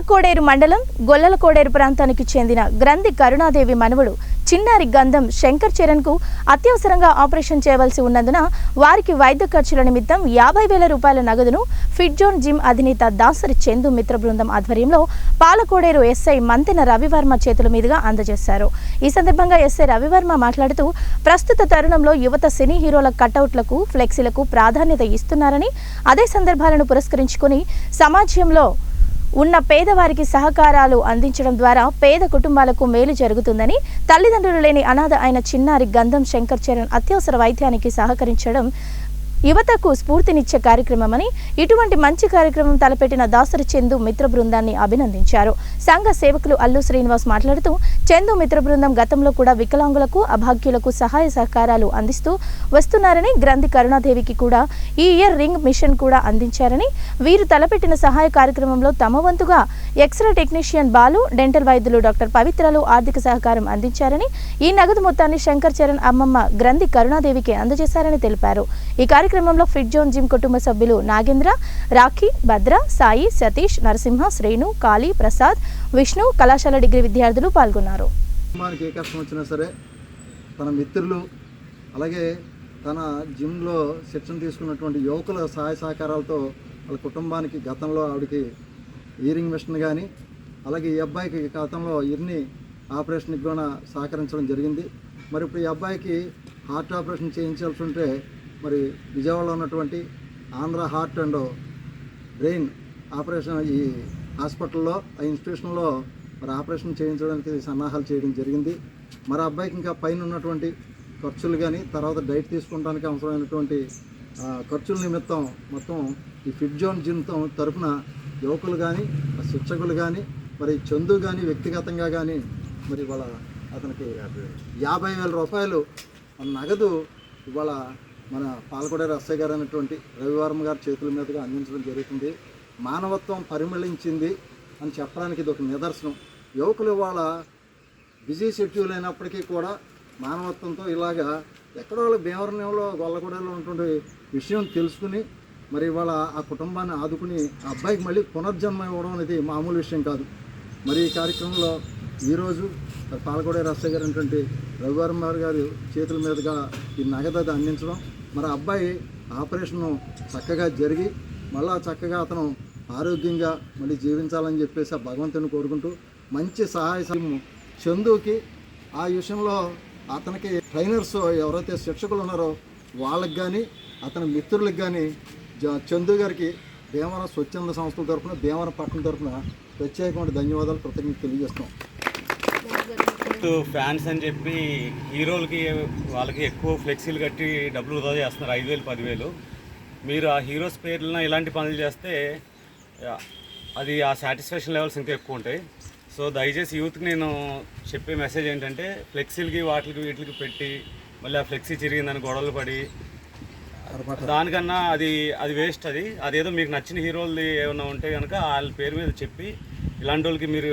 పాలకోడేరు మండలం గొల్లలకోడేరు ప్రాంతానికి చెందిన గ్రంథి కరుణాదేవి మనవడు చిన్నారి గంధం శంకర్ చరణ్ కు అత్యవసరంగా ఆపరేషన్ చేయవలసి ఉన్నందున వారికి వైద్య ఖర్చుల నిమిత్తం 50,000 రూపాయల నగదును ఫిట్జోన్ జిమ్ అధినేత దాసరి చందు మిత్ర బృందం ఆధ్వర్యంలో పాలకోడేరు ఎస్ఐ మంతెన రవివర్మ చేతుల మీదుగా అందజేశారు. ఈ సందర్భంగా ఎస్ఐ రవివర్మ మాట్లాడుతూ ప్రస్తుత తరుణంలో యువత సినీ హీరోల కటౌట్లకు ఫ్లెక్సీలకు ప్రాధాన్యత ఇస్తున్నారని, అదే సందర్భాలను పురస్కరించుకుని సమాజంలో ఉన్న పేదవారికి సహకారాలు అందించడం ద్వారా పేద కుటుంబాలకు మేలు జరుగుతుందని, తల్లిదండ్రులు లేని అనాథ అయిన చిన్నారి గంధం శంకర్ చరణ్ అత్యవసర వైద్యానికి సహకరించడం యువతకు స్ఫూర్తినిచ్చే కార్యక్రమమని, ఇటువంటి మంచి కార్యక్రమం తలపెట్టిన దాసరి చందు మిత్ర బృందాన్ని అభినందించారు. సంఘ సేవకులు అల్లు శ్రీనివాస్ మాట్లాడుతూ చందు మిత్ర బృందం గతంలో కూడా వికలాంగులకు అభాగ్యులకు సహాయ సహకారాలు అందిస్తూ వస్తున్నారని, గ్రంథి కరుణాదేవికి కూడా ఈ ఇయర్ రింగ్ మిషన్ కూడా అందించారని, వీరు తలపెట్టిన సహాయ కార్యక్రమంలో తమ వంతుగా ఎక్స్రే టెక్నీషియన్ బాలు, డెంటల్ వైద్యులు డాక్టర్ పవిత్రలు ఆర్థిక సహకారం అందించారని, ఈ నగదు మొత్తాన్ని శంకర్ చరణ్ అమ్మమ్మ గ్రంథి కరుణాదేవికి అందజేశారని తెలిపారు. ఈ కార్యక్రమంలో ఫిట్జోన్ జిమ్ కుటుంబ సభ్యులు నాగేంద్ర, రాఖీ, భద్ర, సాయి, సతీష్, నరసింహ, శ్రేణు, కాళీ, ప్రసాద్, విష్ణు, కళాశాల డిగ్రీ విద్యార్థులు పాల్గొన్నారు. ఏ కష్టం వచ్చినా సరే తన మిత్రులు అలాగే తన జిమ్లో శిక్షణ తీసుకున్నటువంటి యువకుల సహాయ సహకారాలతో వాళ్ళ కుటుంబానికి గతంలో ఆవిడకి ఇయరింగ్ మిషన్ కానీ అలాగే ఈ అబ్బాయికి గతంలో ఇన్ని ఆపరేషన్కి కూడా సహకరించడం జరిగింది. మరి ఇప్పుడు ఈ అబ్బాయికి హార్ట్ ఆపరేషన్ చేయించాల్సి ఉంటే మరి విజయవాడలో ఉన్నటువంటి Andhra heart and brain operation ఈ హాస్పిటల్లో ఆ ఇన్స్టిట్యూషన్లో మరి ఆపరేషన్ చేయించడానికి సన్నాహాలు చేయడం జరిగింది. మరి అబ్బాయికి ఇంకా పైన ఉన్నటువంటి ఖర్చులు కానీ తర్వాత డైట్ తీసుకోవడానికి అవసరమైనటువంటి ఖర్చుల నిమిత్తం మొత్తం ఈ ఫిట్జోన్ జిమ్ తరఫున యువకులు కానీ శిక్షకులు కానీ మరి చందు కానీ వ్యక్తిగతంగా కానీ మరి ఇవాళ అతనికి 50,000 రూపాయలు నగదు ఇవాళ మన పాలకోడేరు ఎస్ఐ గారు అనేటువంటి రవివర్మ గారి చేతుల మీదుగా అందించడం జరుగుతుంది. మానవత్వం పరిమళించింది అని చెప్పడానికి ఇది ఒక నిదర్శనం. యువకులు ఇవాళ బిజీ షెడ్యూల్ అయినప్పటికీ కూడా మానవత్వంతో ఇలాగా ఎక్కడో భీమవరంలో గొల్లగూడలో ఉన్నటువంటి విషయం తెలుసుకుని మరి ఇవాళ ఆ కుటుంబాన్ని ఆదుకుని ఆ అబ్బాయికి మళ్ళీ పునర్జన్మ ఇవ్వడం అనేది మామూలు విషయం కాదు. మరి ఈ కార్యక్రమంలో ఈరోజు పాలకోడేరు ఎస్ఐ గారు అనేటువంటి రవివర్మ గారి చేతుల మీదుగా ఈ నగదు అందించడం, మరి అబ్బాయి ఆపరేషను చక్కగా జరిగి మళ్ళా చక్కగా అతను ఆరోగ్యంగా మళ్ళీ జీవించాలని చెప్పేసి ఆ భగవంతుని కోరుకుంటూ మంచి సహాయ చందుకి ఆ విషయంలో అతనికి ట్రైనర్స్ ఎవరైతే శిక్షకులు ఉన్నారో వాళ్ళకి కానీ అతని మిత్రులకు కానీ చందు గారికి భీమవరం స్వచ్ఛంద సంస్థల తరఫున భీమవరం పట్టణం తరఫున ప్రత్యేకమైన ధన్యవాదాలు కృతజ్ఞతలు తెలియజేస్తాం. ఫ్యాన్స్ అని చెప్పి హీరోలకి వాళ్ళకి ఎక్కువ ఫ్లెక్సీలు కట్టి డబ్బులు వృధా చేస్తున్నారు, 5,000 10,000. మీరు ఆ హీరోస్ పేర్లన ఇలాంటి పనులు చేస్తే అది ఆ సాటిస్ఫాక్షన్ లెవెల్స్ ఇంకా ఎక్కువ ఉంటాయి. సో దయచేసి యూత్కి నేను చెప్పే మెసేజ్ ఏంటంటే ఫ్లెక్సీలకి వీటికి పెట్టి మళ్ళీ ఆ ఫ్లెక్సీ చిరిగిందని గొడవలు పడి దానికన్నా అది వేస్ట్. అదేదో మీకు నచ్చిన హీరోలది ఏమైనా ఉంటే కనుక వాళ్ళ పేరు మీద చెప్పి ఇలాంటి వాళ్ళకి మీరు